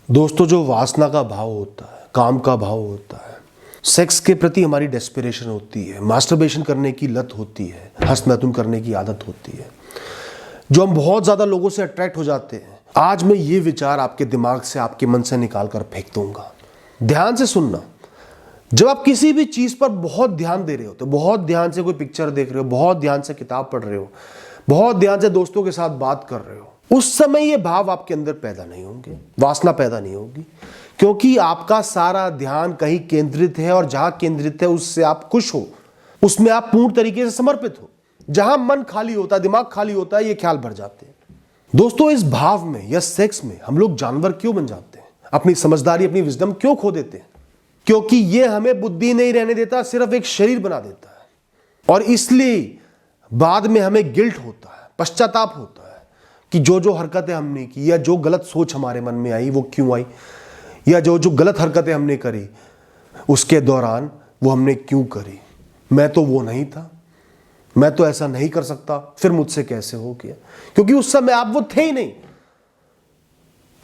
दोस्तों, जो वासना का भाव होता है, काम का भाव होता है, सेक्स के प्रति हमारी डेस्पिरेशन होती है, मास्टरबेशन करने की लत होती है, हस्तमैथुन करने की आदत होती है, जो हम बहुत ज़्यादा लोगों से अट्रैक्ट हो जाते हैं। आज मैं ये विचार आपके दिमाग से, आपके मन से निकाल कर फेंक दूंगा। ध्यान से सुनना। जब आप किसी भी चीज़ पर बहुत ध्यान दे रहे हो, तो बहुत ध्यान से कोई पिक्चर देख रहे हो, बहुत ध्यान से किताब पढ़ रहे हो, बहुत ध्यान से दोस्तों के साथ बात कर रहे हो, उस समय ये भाव आपके अंदर पैदा नहीं होंगे, वासना पैदा नहीं होगी, क्योंकि आपका सारा ध्यान कहीं केंद्रित है और जहां केंद्रित है उससे आप खुश हो, उसमें आप पूर्ण तरीके से समर्पित हो। जहां मन खाली होता है, दिमाग खाली होता है, ये ख्याल भर जाते हैं। दोस्तों, इस भाव में या सेक्स में हम लोग जानवर क्यों बन जाते हैं? अपनी समझदारी, अपनी विजडम क्यों खो देते हैं? क्योंकि ये हमें बुद्धि नहीं रहने देता, सिर्फ एक शरीर बना देता है। और इसलिए बाद में हमें गिल्ट होता है, पश्चाताप होता है कि जो हरकतें हमने की या जो गलत सोच हमारे मन में आई वो क्यों आई, या जो गलत हरकतें हमने करी उसके दौरान वो हमने क्यों करी। मैं तो वो नहीं था, मैं तो ऐसा नहीं कर सकता, फिर मुझसे कैसे हो गया? क्योंकि उस समय आप वो थे ही नहीं।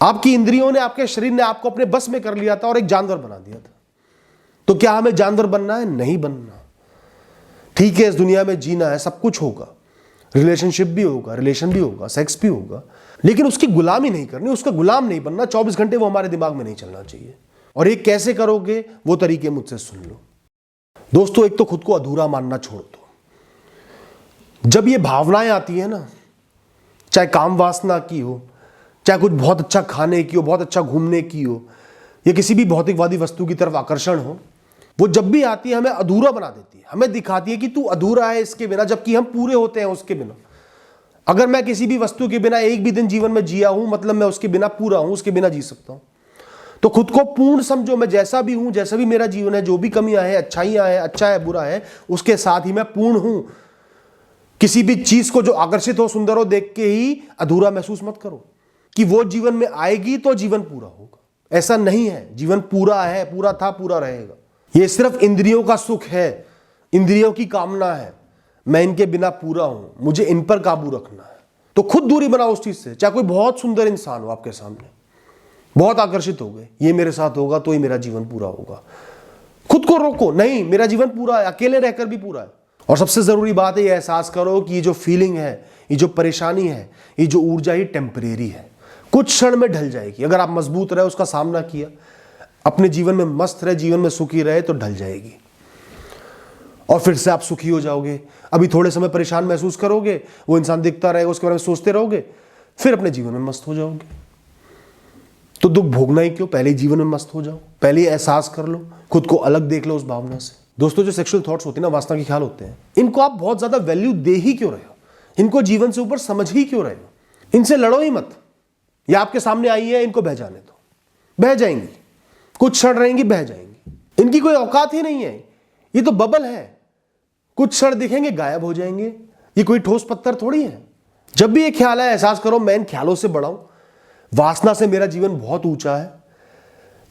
आपकी इंद्रियों ने, आपके शरीर ने आपको अपने बस में कर लिया था और एक जानवर बना दिया था। तो क्या हमें जानवर बनना है? नहीं बनना। ठीक है, इस दुनिया में जीना है, सब कुछ होगा, रिलेशनशिप भी होगा, रिलेशन भी होगा, सेक्स भी होगा, लेकिन उसकी गुलामी नहीं करनी, उसका गुलाम नहीं बनना। 24 घंटे वो हमारे दिमाग में नहीं चलना चाहिए। और ये कैसे करोगे, वो तरीके मुझसे सुन लो। दोस्तों, एक तो खुद को अधूरा मानना छोड़ दो। जब ये भावनाएं आती है ना, चाहे काम वासना की हो, चाहे कुछ बहुत अच्छा खाने की हो, बहुत अच्छा घूमने की हो, या किसी भी भौतिकवादी वस्तु की तरफ आकर्षण हो, वो जब भी आती है हमें अधूरा बना देती है, हमें दिखाती है कि तू अधूरा है इसके बिना, जबकि हम पूरे होते हैं उसके बिना। अगर मैं किसी भी वस्तु के बिना एक भी दिन जीवन में जिया हूं, मतलब मैं उसके बिना पूरा हूं, उसके बिना जी सकता हूं। तो खुद को पूर्ण समझो। मैं जैसा भी हूं, जैसा भी मेरा जीवन है, जो भी कमियां हैं, अच्छाइयां हैं, अच्छा है, बुरा है, उसके साथ ही मैं पूर्ण हूं। किसी भी चीज को जो आकर्षित हो, सुंदर हो, देख के ही अधूरा महसूस मत करो कि वो जीवन में आएगी तो जीवन पूरा होगा। ऐसा नहीं है। जीवन पूरा है, पूरा था, पूरा रहेगा। ये सिर्फ इंद्रियों का सुख है, इंद्रियों की कामना है। मैं इनके बिना पूरा हूं, मुझे इन पर काबू रखना है। तो खुद दूरी बनाओ उस चीज से। चाहे कोई बहुत सुंदर इंसान हो आपके सामने, बहुत आकर्षित हो गए, ये मेरे साथ होगा तो ही मेरा जीवन पूरा होगा। खुद को रोको, नहीं, मेरा जीवन पूरा है, अकेले रहकर भी पूरा है। और सबसे जरूरी बात है, ये एहसास करो कि ये जो फीलिंग है, ये जो परेशानी है, ये जो ऊर्जा, ये टेम्परेरी है, कुछ क्षण में ढल जाएगी। अगर आप मजबूत रहे, उसका सामना किया, अपने जीवन में मस्त रहे, जीवन में सुखी रहे, तो ढल जाएगी और फिर से आप सुखी हो जाओगे। अभी थोड़े समय परेशान महसूस करोगे, वो इंसान दिखता रहेगा, उसके बारे में सोचते रहोगे, फिर अपने जीवन में मस्त हो जाओगे। तो दुख भोगना ही क्यों? पहले ही जीवन में मस्त हो जाओ, पहले ही एहसास कर लो, खुद को अलग देख लो उस भावना से। दोस्तों, जो सेक्सुअल थॉट्स होते हैं ना, वासना के ख्याल होते हैं, इनको आप बहुत ज्यादा वैल्यू दे ही क्यों रहे हो? इनको जीवन से ऊपर समझ ही क्यों रहे हो? इनसे लड़ो ही मत। ये आपके सामने आई है, इनको बह जाने दो। बह जाएंगी, कुछ क्षण रहेंगी, बह जाएंगी। इनकी कोई औकात ही नहीं है। ये तो बबल है, कुछ क्षण दिखेंगे, गायब हो जाएंगे। ये कोई ठोस पत्थर थोड़ी है। जब भी ये ख्याल है, एहसास करो, मैं इन ख्यालों से बड़ा हूं, वासना से मेरा जीवन बहुत ऊंचा है,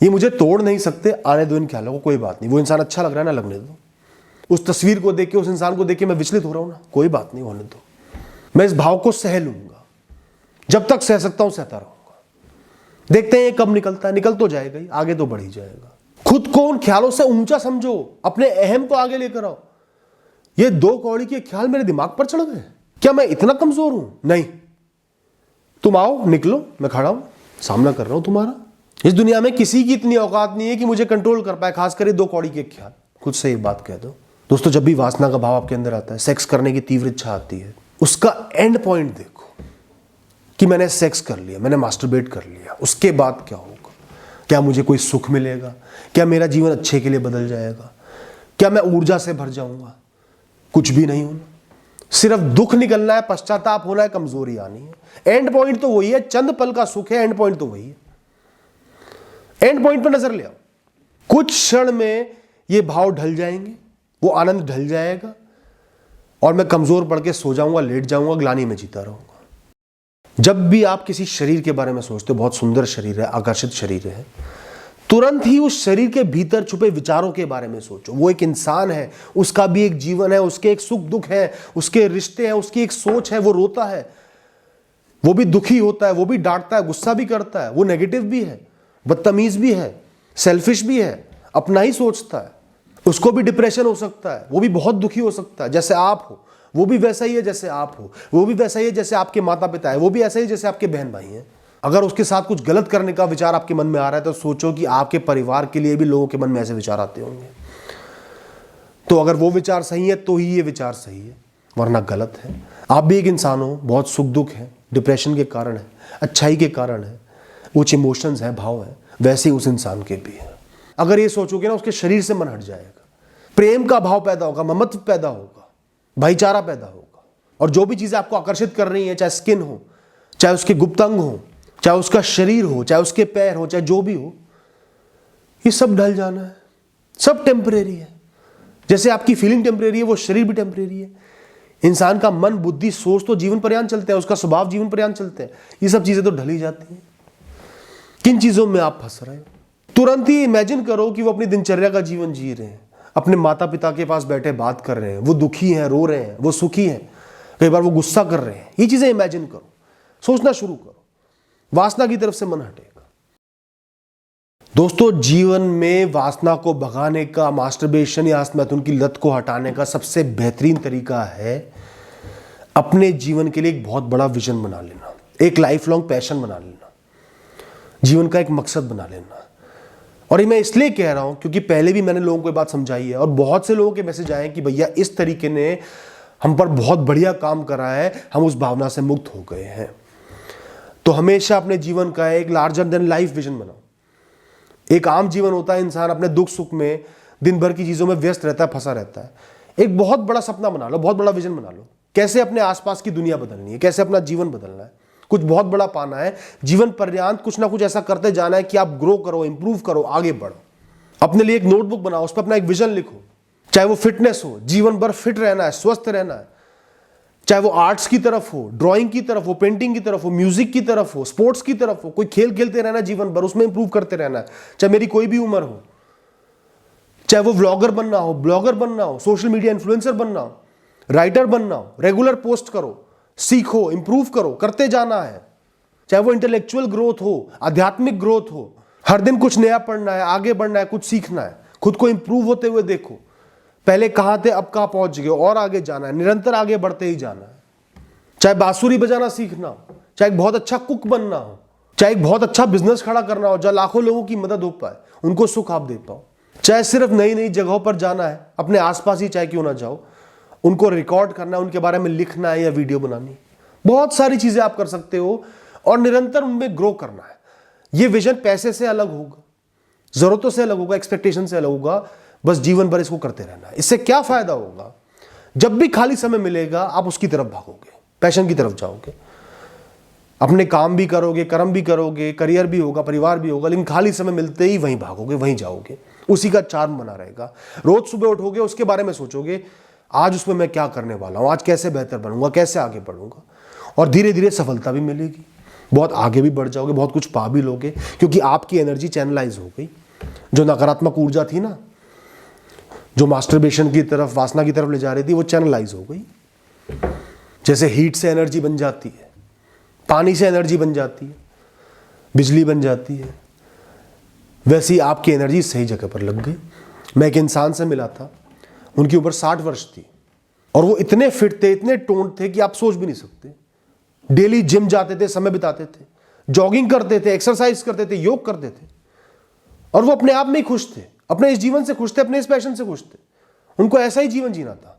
ये मुझे तोड़ नहीं सकते। आने दो इन ख्यालों को, कोई बात नहीं। वो इंसान अच्छा लग रहा है ना, लगने दो। उस तस्वीर को देख के, उस इंसान को देख के मैं विचलित हो रहा हूं ना, कोई बात नहीं, होने दो। मैं इस भाव को सह लूंगा, जब तक सह सकता हूं सहता रहूंगा। देखते हैं ये कब निकलता है, निकल तो जाएगा ही, आगे तो बढ़ ही जाएगा। खुद को उन ख्यालों से ऊंचा समझो, अपने अहम को आगे लेकर आओ। ये 2 कौड़ी के ख्याल मेरे दिमाग पर चढ़ गए, क्या मैं इतना कमजोर हूं? नहीं, तुम आओ, निकलो, मैं खड़ा हूं, सामना कर रहा हूं तुम्हारा। इस दुनिया में किसी की इतनी औकात नहीं है कि मुझे कंट्रोल कर पाए, खासकर 2 कौड़ी के ख्याल। खुद से एक बात कह दो। दोस्तों, जब भी वासना का भाव आपके अंदर आता है, सेक्स करने की तीव्र इच्छा आती है, उसका एंड पॉइंट देखो कि मैंने सेक्स कर लिया, मैंने मास्टरबेट कर लिया, उसके बाद क्या होगा? क्या मुझे कोई सुख मिलेगा? क्या मेरा जीवन अच्छे के लिए बदल जाएगा? क्या मैं ऊर्जा से भर जाऊंगा? कुछ भी नहीं होना, सिर्फ दुख निकलना है, पश्चाताप होना है, कमजोरी आनी है। एंड पॉइंट तो वही है, चंद पल का सुख है, एंड पॉइंट तो वही है। एंड पॉइंट पर नजर ले आओ। कुछ क्षण में ये भाव ढल जाएंगे, वो आनंद ढल जाएगा और मैं कमजोर पड़ के सो जाऊंगा, लेट जाऊंगा, ग्लानि में जीता रहूंगा। जब भी आप किसी शरीर के बारे में सोचते हो, बहुत सुंदर शरीर है, आकर्षित शरीर है, तुरंत ही उस शरीर के भीतर छुपे विचारों के बारे में सोचो। वो एक इंसान है, उसका भी एक जीवन है, उसके एक सुख दुख है, उसके रिश्ते हैं, उसकी एक सोच है, वो रोता है, वो भी दुखी होता है, वो भी डांटता है, गुस्सा भी करता है, वो नेगेटिव भी है, बदतमीज भी है, सेल्फिश भी है, अपना ही सोचता है, उसको भी डिप्रेशन हो सकता है, वो भी बहुत दुखी हो सकता है। जैसे आप हो वो भी वैसा ही है जैसे आप हो, वो भी वैसा ही है जैसे आपके माता पिता है, वो भी ऐसा ही जैसे आपके बहन भाई हैं। अगर उसके साथ कुछ गलत करने का विचार आपके मन में आ रहा है तो सोचो कि आपके परिवार के लिए भी लोगों के मन में ऐसे विचार आते होंगे। तो अगर वो विचार सही है तो ही ये विचार सही है, वरना गलत है। आप भी एक इंसान हो, बहुत सुख दुख है, डिप्रेशन के कारण है, अच्छाई के कारण है, कुछ इमोशंस हैं, भाव हैं, वैसे ही उस इंसान के भी है। अगर ये सोचोगे ना, उसके शरीर से मन हट जाएगा, प्रेम का भाव पैदा होगा, ममत्व पैदा होगा, भाईचारा पैदा होगा। और जो भी चीजें आपको आकर्षित कर रही हैं, चाहे स्किन हो, चाहे उसके गुप्त अंग हो, चाहे उसका शरीर हो, चाहे उसके पैर हो, चाहे जो भी हो, ये सब ढल जाना है, सब टेम्परेरी है। जैसे आपकी फीलिंग टेम्परेरी है, वो शरीर भी टेम्परेरी है। इंसान का मन, बुद्धि, सोच तो जीवन पर्यंत चलते हैं, उसका स्वभाव जीवन पर्यंत चलते हैं। ये सब चीजें तो ढल ही जाती हैं। किन चीजों में आप फंस रहे हो? तुरंत ही इमेजिन करो कि वो अपनी दिनचर्या का जीवन जी रहे हैं, अपने माता पिता के पास बैठे बात कर रहे हैं, वो दुखी हैं, रो रहे हैं, वो सुखी हैं, कई बार वो गुस्सा कर रहे हैं। ये चीजें इमेजिन करो, सोचना शुरू करो, वासना की तरफ से मन हटेगा। दोस्तों, जीवन में वासना को भगाने का, मास्टरबेशन या हस्तमैथुन की लत को हटाने का सबसे बेहतरीन तरीका है अपने जीवन के लिए एक बहुत बड़ा विजन बना लेना, एक लाइफ लॉन्ग पैशन बना लेना, जीवन का एक मकसद बना लेना। और ये मैं इसलिए कह रहा हूं क्योंकि पहले भी मैंने लोगों को ये बात समझाई है और बहुत से लोगों के मैसेज आए कि भैया इस तरीके ने हम पर बहुत बढ़िया काम करा है, हम उस भावना से मुक्त हो गए हैं। तो हमेशा अपने जीवन का एक लार्जर देन लाइफ विजन बनाओ। एक आम जीवन होता है, इंसान अपने दुख सुख में दिन भर की चीजों में व्यस्त रहता है, फंसा रहता है। एक बहुत बड़ा सपना बना लो, बहुत बड़ा विजन बना लो, कैसे अपने आसपास की दुनिया बदलनी है, कैसे अपना जीवन बदलना है, कुछ बहुत बड़ा पाना है। जीवन पर्यंत कुछ ना कुछ ऐसा करते जाना है कि आप ग्रो करो, इंप्रूव करो, आगे बढ़ो। अपने लिए एक नोटबुक बनाओ, उस पर अपना एक विजन लिखो, चाहे वो फिटनेस हो, जीवन भर फिट रहना है, स्वस्थ रहना है, चाहे वो आर्ट्स की तरफ हो, ड्राइंग की तरफ हो, पेंटिंग की तरफ हो, म्यूजिक की तरफ हो, स्पोर्ट्स की तरफ हो, कोई खेल खेलते रहना जीवन भर, उसमें इंप्रूव करते रहना है, चाहे मेरी कोई भी उम्र हो, चाहे वो व्लॉगर बनना हो, ब्लॉगर बनना हो, सोशल मीडिया इन्फ्लुएंसर बनना हो, राइटर बनना हो, रेगुलर पोस्ट करो, सीखो, इंप्रूव करो, करते जाना है। चाहे वो इंटेलेक्चुअल ग्रोथ हो, आध्यात्मिक ग्रोथ हो, हर दिन कुछ नया पढ़ना है, आगे बढ़ना है, कुछ सीखना है, खुद को इंप्रूव होते हुए देखो। पहले कहां थे, अब कहां पहुंच गए, और आगे जाना है, निरंतर आगे बढ़ते ही जाना है। चाहे बांसुरी बजाना सीखना हो, चाहे एक बहुत अच्छा कुक बनना हो, चाहे एक बहुत अच्छा बिजनेस खड़ा करना हो जहां लाखों लोगों की मदद हो पाए, उनको सुख आप दे पाओ, चाहे सिर्फ नई नई जगहों पर जाना है, अपने आसपास ही चाहे क्यों ना जाओ, उनको रिकॉर्ड करना है, उनके बारे में लिखना है या वीडियो बनानी, बहुत सारी चीजें आप कर सकते हो और निरंतर उनमें ग्रो करना है। यह विजन पैसे से अलग होगा, जरूरतों से अलग होगा, एक्सपेक्टेशन से अलग होगा, बस जीवन भर इसको करते रहना है। इससे क्या फायदा होगा? जब भी खाली समय मिलेगा आप उसकी तरफ भागोगे, पैशन की तरफ जाओगे, अपने काम भी करोगे, कर्म भी करोगे, करियर भी होगा, परिवार भी होगा, लेकिन खाली समय मिलते ही वहीं भागोगे, वहीं जाओगे, उसी का चार्म बना रहेगा। रोज सुबह उठोगे, उसके बारे में सोचोगे, आज उसमें मैं क्या करने वाला हूं, आज कैसे बेहतर बनूंगा, कैसे आगे बढ़ूंगा, और धीरे धीरे सफलता भी मिलेगी, बहुत आगे भी बढ़ जाओगे, बहुत कुछ पा भी लोगे, क्योंकि आपकी एनर्जी चैनलाइज हो गई। जो नकारात्मक ऊर्जा थी ना, जो मास्टरबेशन की तरफ, वासना की तरफ ले जा रही थी, वो चैनलाइज हो गई। जैसे हीट से एनर्जी बन जाती है, पानी से एनर्जी बन जाती है, बिजली बन जाती है, वैसी आपकी एनर्जी सही जगह पर लग गई। मैं एक इंसान से मिला था, उनकी उम्र 60 वर्ष थी और वो इतने फिट थे, इतने टोन्ड थे कि आप सोच भी नहीं सकते। डेली जिम जाते थे, समय बिताते थे, जॉगिंग करते थे, एक्सरसाइज करते थे, योग करते थे, और वो अपने आप में ही खुश थे, अपने इस जीवन से खुश थे, अपने इस पैशन से खुश थे। उनको ऐसा ही जीवन जीना था।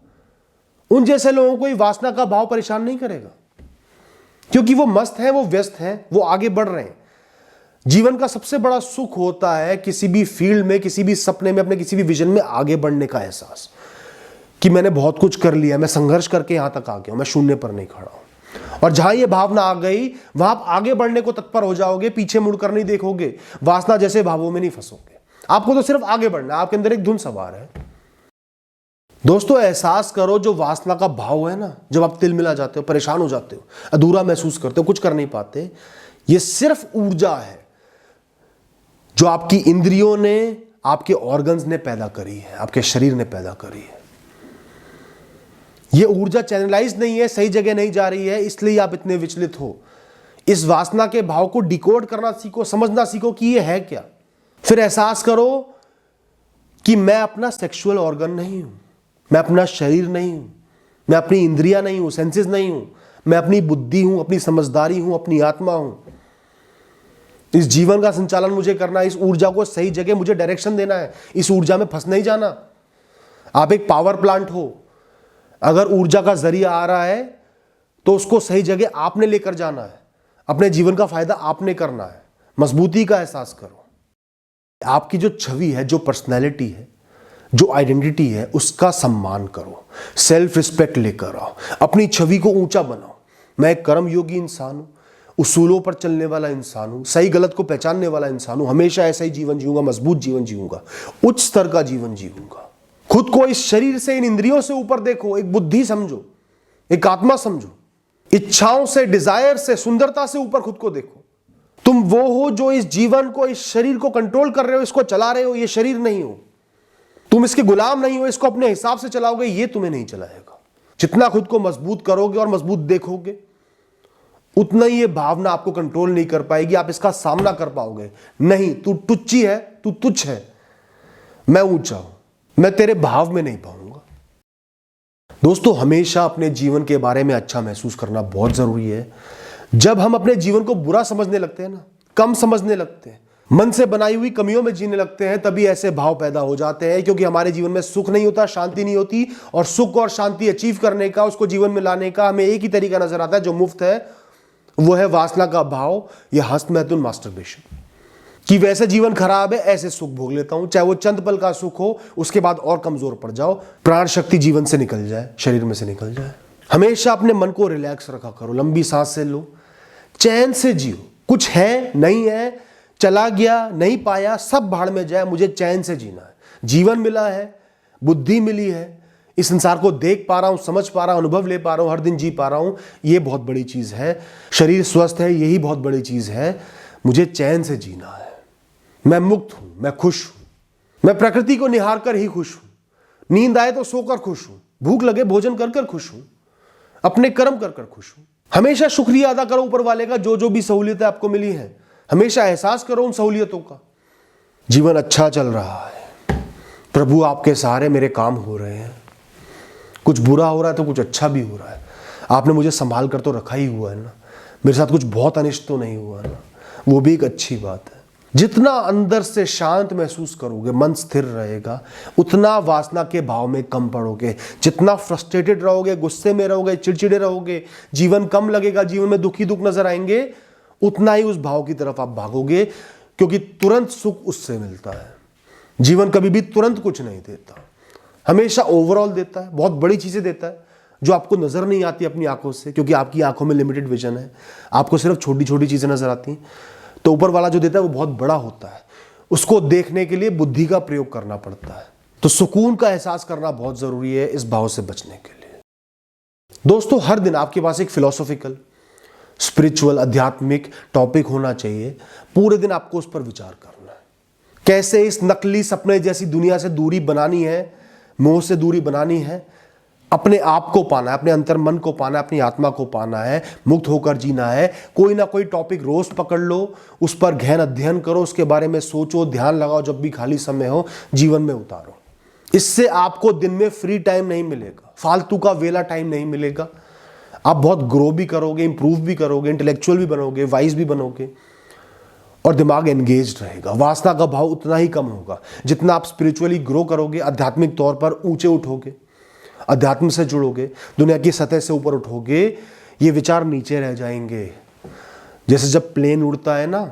उन जैसे लोगों को वासना का भाव परेशान नहीं करेगा, क्योंकि वो मस्त हैं, वो व्यस्त हैं, वो आगे बढ़ रहे हैं। जीवन का सबसे बड़ा सुख होता है किसी भी फील्ड में, किसी भी सपने में, अपने किसी भी विजन में आगे बढ़ने का एहसास, कि मैंने बहुत कुछ कर लिया, मैं संघर्ष करके यहां तक आ गया हूं, मैं शून्य पर नहीं खड़ा हूं। और जहां ये भावना आ गई, वहां आप आगे बढ़ने को तत्पर हो जाओगे, पीछे मुड़कर नहीं देखोगे, वासना जैसे भावों में नहीं फंसोगे। आपको तो सिर्फ आगे बढ़ना है, आपके अंदर एक धुन सवार है। दोस्तों, एहसास करो, जो वासना का भाव है ना, जब आप तिल मिला जाते हो, परेशान हो जाते हो, अधूरा महसूस करते हो, कुछ कर नहीं पाते, ये सिर्फ ऊर्जा है जो आपकी इंद्रियों ने, आपके ऑर्गन्स ने पैदा करी है, आपके शरीर ने पैदा करी है। ये ऊर्जा चैनलाइज नहीं है, सही जगह नहीं जा रही है, इसलिए आप इतने विचलित हो, इस वासना के भाव को डिकोड करना सीखो, समझना सीखो कि ये है क्या। फिर एहसास करो कि मैं अपना सेक्सुअल ऑर्गन नहीं हूं, मैं अपना शरीर नहीं हूं, मैं अपनी इंद्रियां नहीं हूं, सेंसेस नहीं हूं, मैं अपनी बुद्धि हूं, अपनी समझदारी हूं, अपनी आत्मा हूं। इस जीवन का संचालन मुझे करना है, इस ऊर्जा को सही जगह मुझे डायरेक्शन देना है, इस ऊर्जा में फंस नहीं जाना। आप एक पावर प्लांट हो, अगर ऊर्जा का जरिया आ रहा है तो उसको सही जगह आपने लेकर जाना है, अपने जीवन का फायदा आपने करना है। मजबूती का एहसास करो। आपकी जो छवि है, जो पर्सनैलिटी है, जो आइडेंटिटी है, उसका सम्मान करो, सेल्फ रिस्पेक्ट लेकर आओ, अपनी छवि को ऊंचा बनाओ। मैं एक कर्म योगी इंसान हूं, उसूलों पर चलने वाला इंसान हूं, सही गलत को पहचानने वाला इंसान हूं, हमेशा ऐसा ही जीवन जीऊंगा, मजबूत जीवन जीऊंगा, उच्च स्तर का जीवन जीऊंगा। खुद को इस शरीर से, इन इंद्रियों से ऊपर देखो, एक बुद्धि समझो, एक आत्मा समझो, इच्छाओं से, डिजायर से, सुंदरता से ऊपर खुद को देखो। तुम वो हो जो इस जीवन को, इस शरीर को कंट्रोल कर रहे हो, इसको चला रहे हो। ये शरीर नहीं हो, तुम इसके गुलाम नहीं हो, इसको अपने हिसाब से चलाओगे, ये तुम्हें नहीं चलाएगा। जितना खुद को मजबूत करोगे और मजबूत देखोगे, उतना ही ये भावना आपको कंट्रोल नहीं कर पाएगी, आप इसका सामना कर पाओगे नहीं। तू टुच्ची है, तू तुच्छ है, मैं ऊंचा हूं, मैं तेरे भाव में नहीं पाऊंगा। दोस्तों, हमेशा अपने जीवन के बारे में अच्छा महसूस करना बहुत जरूरी है। जब हम अपने जीवन को बुरा समझने लगते हैं ना, कम समझने लगते हैं, मन से बनाई हुई कमियों में जीने लगते हैं, तभी ऐसे भाव पैदा हो जाते हैं। क्योंकि हमारे जीवन में सुख नहीं होता, शांति नहीं होती, और सुख और शांति अचीव करने का, उसको जीवन में लाने का हमें एक ही तरीका नजर आता है जो मुफ्त है, वो है वासना का भाव या हस्त मैथुन मास्टरबेशन। कि वैसे जीवन खराब है, ऐसे सुख भोग लेता हूं, चाहे वो चंद पल का सुख हो, उसके बाद और कमजोर पड़ जाओ, प्राण शक्ति जीवन से निकल जाए, शरीर में से निकल जाए। हमेशा अपने मन को रिलैक्स रखा करो, लंबी सांस से लो, चैन से जियो। कुछ है, नहीं है, चला गया, नहीं पाया, सब भाड़ में जाए, मुझे चैन से जीना है। जीवन मिला है, बुद्धि मिली है, इस संसार को देख पा रहा हूं, समझ पा रहा हूं, अनुभव ले पा रहा हूं, हर दिन जी पा रहा हूं, ये बहुत बड़ी चीज है। शरीर स्वस्थ है, यही बहुत बड़ी चीज है। मुझे चैन से जीना है, मैं मुक्त हूं, मैं खुश हूं, मैं प्रकृति को निहार कर ही खुश हूं, नींद आए तो सोकर खुश हूं, भूख लगे भोजन कर कर खुश हूं, अपने कर्म कर कर खुश हूं। हमेशा शुक्रिया अदा करो ऊपर वाले का, जो जो भी सहूलियतें आपको मिली हैं, हमेशा एहसास करो उन सहूलियतों का। जीवन अच्छा चल रहा है, प्रभु आपके सहारे मेरे काम हो रहे हैं। कुछ बुरा हो रहा है तो कुछ अच्छा भी हो रहा है, आपने मुझे संभाल कर तो रखा ही हुआ है ना, मेरे साथ कुछ बहुत अनिष्ट तो नहीं हुआ ना, वो भी एक अच्छी बात है। जितना अंदर से शांत महसूस करोगे, मन स्थिर रहेगा, उतना वासना के भाव में कम पड़ोगे। जितना फ्रस्ट्रेटेड रहोगे, गुस्से में रहोगे, चिड़चिड़े रहोगे, जीवन कम लगेगा, जीवन में दुखी दुख नजर आएंगे, उतना ही उस भाव की तरफ आप भागोगे, क्योंकि तुरंत सुख उससे मिलता है। जीवन कभी भी तुरंत कुछ नहीं देता, हमेशा ओवरऑल देता है, बहुत बड़ी चीजें देता है जो आपको नजर नहीं आती अपनी आंखों से, क्योंकि आपकी आंखों में लिमिटेड विजन है, आपको सिर्फ छोटी छोटी चीजें नजर आती हैं। तो ऊपर वाला जो देता है वो बहुत बड़ा होता है, उसको देखने के लिए बुद्धि का प्रयोग करना पड़ता है। तो सुकून का एहसास करना बहुत जरूरी है इस भाव से बचने के लिए। दोस्तों, हर दिन आपके पास एक फिलोसॉफिकल, स्पिरिचुअल, आध्यात्मिक टॉपिक होना चाहिए। पूरे दिन आपको उस पर विचार करना है, कैसे इस नकली सपने जैसी दुनिया से दूरी बनानी है, मोह से दूरी बनानी है, अपने आप को पाना है, अपने अंतर मन को पाना है, अपनी आत्मा को पाना है, मुक्त होकर जीना है। कोई ना कोई टॉपिक रोज पकड़ लो, उस पर गहन अध्ययन करो, उसके बारे में सोचो, ध्यान लगाओ, जब भी खाली समय हो जीवन में उतारो। इससे आपको दिन में फ्री टाइम नहीं मिलेगा, फालतू का वेला टाइम नहीं मिलेगा। आप बहुत ग्रो भी करोगे, इंप्रूव भी करोगे, इंटेलेक्चुअल भी बनोगे, वाइज भी बनोगे, और दिमाग एंगेज रहेगा। वासना का भाव उतना ही कम होगा जितना आप स्पिरिचुअली ग्रो करोगे, आध्यात्मिक तौर पर ऊंचे उठोगे, अध्यात्म से जुड़ोगे, दुनिया की सतह से ऊपर उठोगे, ये विचार नीचे रह जाएंगे। जैसे जब प्लेन उड़ता है ना,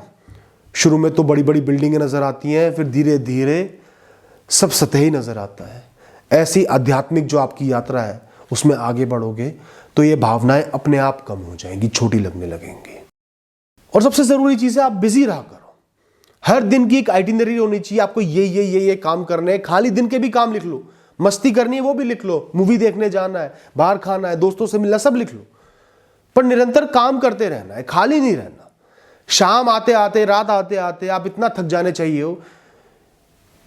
शुरू में तो बड़ी बड़ी बिल्डिंगें नजर आती हैं, फिर धीरे धीरे सब सतह ही नजर आता है। ऐसी आध्यात्मिक जो आपकी यात्रा है, उसमें आगे बढ़ोगे तो ये भावनाएं अपने आप कम हो जाएंगी, छोटी लगने लगेंगी। और सबसे जरूरी चीज है, आप बिजी रहा करो। हर दिन की एक आइटिनरी होनी चाहिए, आपको ये काम करने हैं। खाली दिन के भी काम लिख लो, मस्ती करनी है वो भी लिख लो, मूवी देखने जाना है, बाहर खाना है, दोस्तों से मिलना, सब लिख लो। पर निरंतर काम करते रहना है, खाली नहीं रहना। शाम आते आते, रात आते आते आप इतना थक जाने चाहिए हो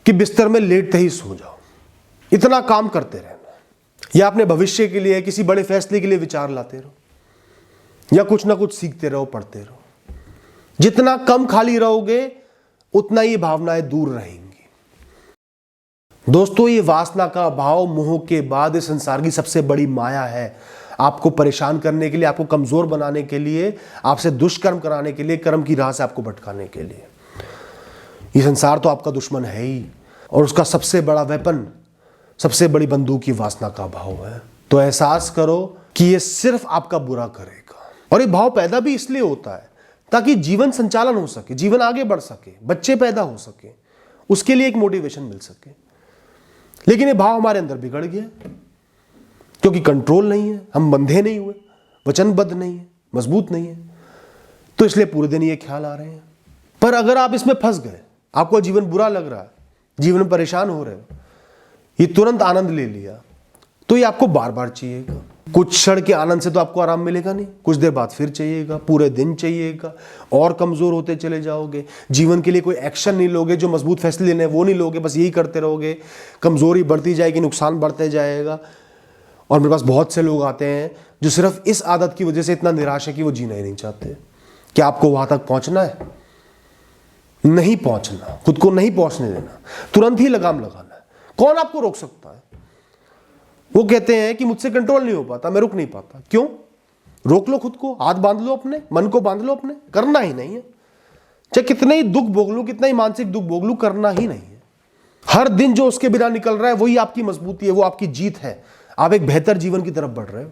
कि बिस्तर में लेटते ही सो जाओ। इतना काम करते रहना है। या अपने भविष्य के लिए, किसी बड़े फैसले के लिए विचार लाते रहो, या कुछ ना कुछ सीखते रहो, पढ़ते रहो। जितना कम खाली रहोगे उतना ये भावनाएं दूर रहेंगी। दोस्तों, ये वासना का अभाव मोह के बाद इस संसार की सबसे बड़ी माया है। आपको परेशान करने के लिए, आपको कमजोर बनाने के लिए, आपसे दुष्कर्म कराने के लिए, कर्म की राह से आपको भटकाने के लिए। ये संसार तो आपका दुश्मन है ही, और उसका सबसे बड़ा वेपन, सबसे बड़ी बंदूक ये वासना का भाव है। तो एहसास करो कि ये सिर्फ आपका बुरा करेगा। और ये भाव पैदा भी इसलिए होता है ताकि जीवन संचालन हो सके, जीवन आगे बढ़ सके, बच्चे पैदा हो सके, उसके लिए एक मोटिवेशन मिल सके। लेकिन ये भाव हमारे अंदर बिगड़ गया क्योंकि कंट्रोल नहीं है, हम बंधे नहीं हुए, वचनबद्ध नहीं है, मजबूत नहीं है, तो इसलिए पूरे दिन ये ख्याल आ रहे हैं। पर अगर आप इसमें फंस गए, आपको जीवन बुरा लग रहा है, जीवन में परेशान हो रहे हो, ये तुरंत आनंद ले लिया, तो ये आपको बार बार चाहिएगा। कुछ क्षण के आनंद से तो आपको आराम मिलेगा नहीं, कुछ देर बाद फिर चाहिएगा, पूरे दिन चाहिएगा, और कमजोर होते चले जाओगे। जीवन के लिए कोई एक्शन नहीं लोगे, जो मजबूत फैसले लेने वो नहीं लोगे, बस यही करते रहोगे, कमजोरी बढ़ती जाएगी, नुकसान बढ़ते जाएगा। और मेरे पास बहुत से लोग आते हैं जो सिर्फ इस आदत की वजह से इतना निराश है कि वो जीना ही नहीं चाहते। क्या आपको वहां तक पहुंचना है? नहीं पहुंचना, खुद को नहीं पहुंचने देना, तुरंत ही लगाम लगाना है। कौन आपको रोक सकता है? वो कहते हैं कि मुझसे कंट्रोल नहीं हो पाता, मैं रुक नहीं पाता। क्यों? रोक लो खुद को, हाथ बांध लो, अपने मन को बांध लो, अपने करना ही नहीं है। चाहे कितने ही दुख भोग लूं, कितना ही मानसिक दुख भोग लूं, करना ही नहीं है। हर दिन जो उसके बिना निकल रहा है वही आपकी मजबूती है, वो आपकी जीत है। आप एक बेहतर जीवन की तरफ बढ़ रहे हो।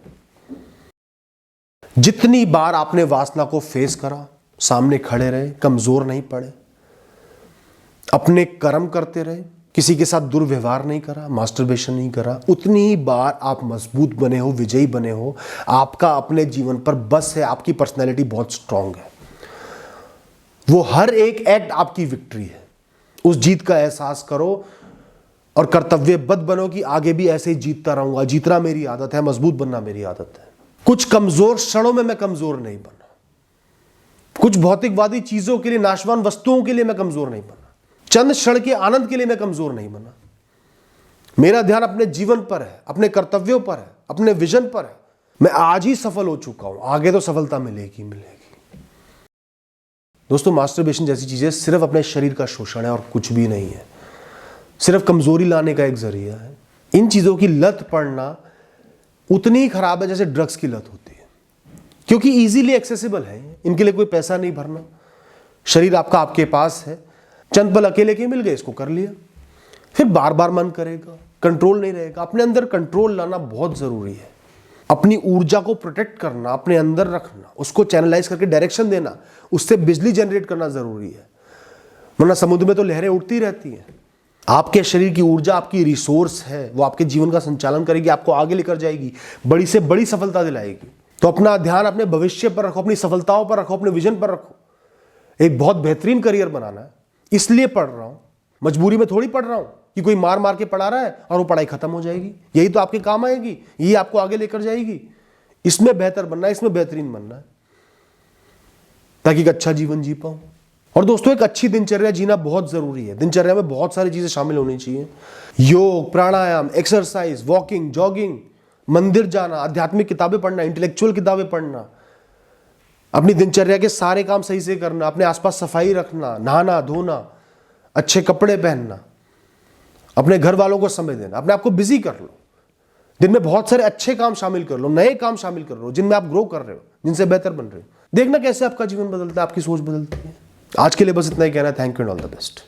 जितनी बार आपने वासना को फेस करा, सामने खड़े रहे, कमजोर नहीं पड़े, अपने कर्म करते रहे, किसी के साथ दुर्व्यवहार नहीं करा, मास्टरबेशन नहीं करा, उतनी ही बार आप मजबूत बने हो, विजयी बने हो। आपका अपने जीवन पर बस है, आपकी पर्सनैलिटी बहुत स्ट्रांग है। वो हर एक एक्ट आपकी विक्ट्री है। उस जीत का एहसास करो और कर्तव्यबद्ध बनो कि आगे भी ऐसे ही जीतता रहूंगा। जीतना मेरी आदत है, मजबूत बनना मेरी आदत है। कुछ कमजोर क्षणों में मैं कमजोर नहीं बना, कुछ भौतिकवादी चीजों के लिए, नाशवान वस्तुओं के लिए मैं कमजोर नहीं बना, चंद क्षण के आनंद के लिए मैं कमजोर नहीं बना। मेरा ध्यान अपने जीवन पर है, अपने कर्तव्यों पर है, अपने विजन पर है। मैं आज ही सफल हो चुका हूं, आगे तो सफलता मिलेगी मिलेगी। दोस्तों, मास्टरबेशन जैसी चीजें सिर्फ अपने शरीर का शोषण है और कुछ भी नहीं है, सिर्फ कमजोरी लाने का एक जरिया है। इन चीजों की लत पड़ना उतनी ही खराब है जैसे ड्रग्स की लत होती है, क्योंकि इजीली एक्सेसिबल है, इनके लिए कोई पैसा नहीं भरना। शरीर आपका आपके पास है, चंद पल अकेले के मिल गए, इसको कर लिया, फिर बार बार मन करेगा, कंट्रोल नहीं रहेगा। अपने अंदर कंट्रोल लाना बहुत जरूरी है। अपनी ऊर्जा को प्रोटेक्ट करना, अपने अंदर रखना, उसको चैनलाइज करके डायरेक्शन देना, उससे बिजली जनरेट करना जरूरी है। वरना समुद्र में तो लहरें उठती रहती हैं। आपके शरीर की ऊर्जा आपकी रिसोर्स है, वो आपके जीवन का संचालन करेगी, आपको आगे लेकर जाएगी, बड़ी से बड़ी सफलता दिलाएगी। तो अपना ध्यान अपने भविष्य पर रखो, अपनी सफलताओं पर रखो, अपने विजन पर रखो। एक बहुत बेहतरीन करियर बनाना है, इसलिए पढ़ रहा हूं, मजबूरी में थोड़ी पढ़ रहा हूं कि कोई मार मार के पढ़ा रहा है और वो पढ़ाई खत्म हो जाएगी। यही तो आपके काम आएगी, यही आपको आगे लेकर जाएगी। इसमें बेहतर बनना है, इसमें बेहतरीन बनना है, ताकि एक अच्छा जीवन जी पाऊं। और दोस्तों, एक अच्छी दिनचर्या जीना बहुत जरूरी है। दिनचर्या में बहुत सारी चीजें शामिल होनी चाहिए। योग, प्राणायाम, एक्सरसाइज, वॉकिंग, जॉगिंग, मंदिर जाना, आध्यात्मिक किताबें पढ़ना, इंटेलेक्चुअल किताबें पढ़ना, अपनी दिनचर्या के सारे काम सही से करना, अपने आसपास सफाई रखना, नहाना धोना, अच्छे कपड़े पहनना, अपने घर वालों को समय देना, अपने आप को बिजी कर लो। दिन में बहुत सारे अच्छे काम शामिल कर लो, नए काम शामिल कर लो, जिनमें आप ग्रो कर रहे हो, जिनसे बेहतर बन रहे हो। देखना कैसे आपका जीवन बदलता है, आपकी सोच बदलती है। आज के लिए बस इतना ही कहना है। Thank you and all the best.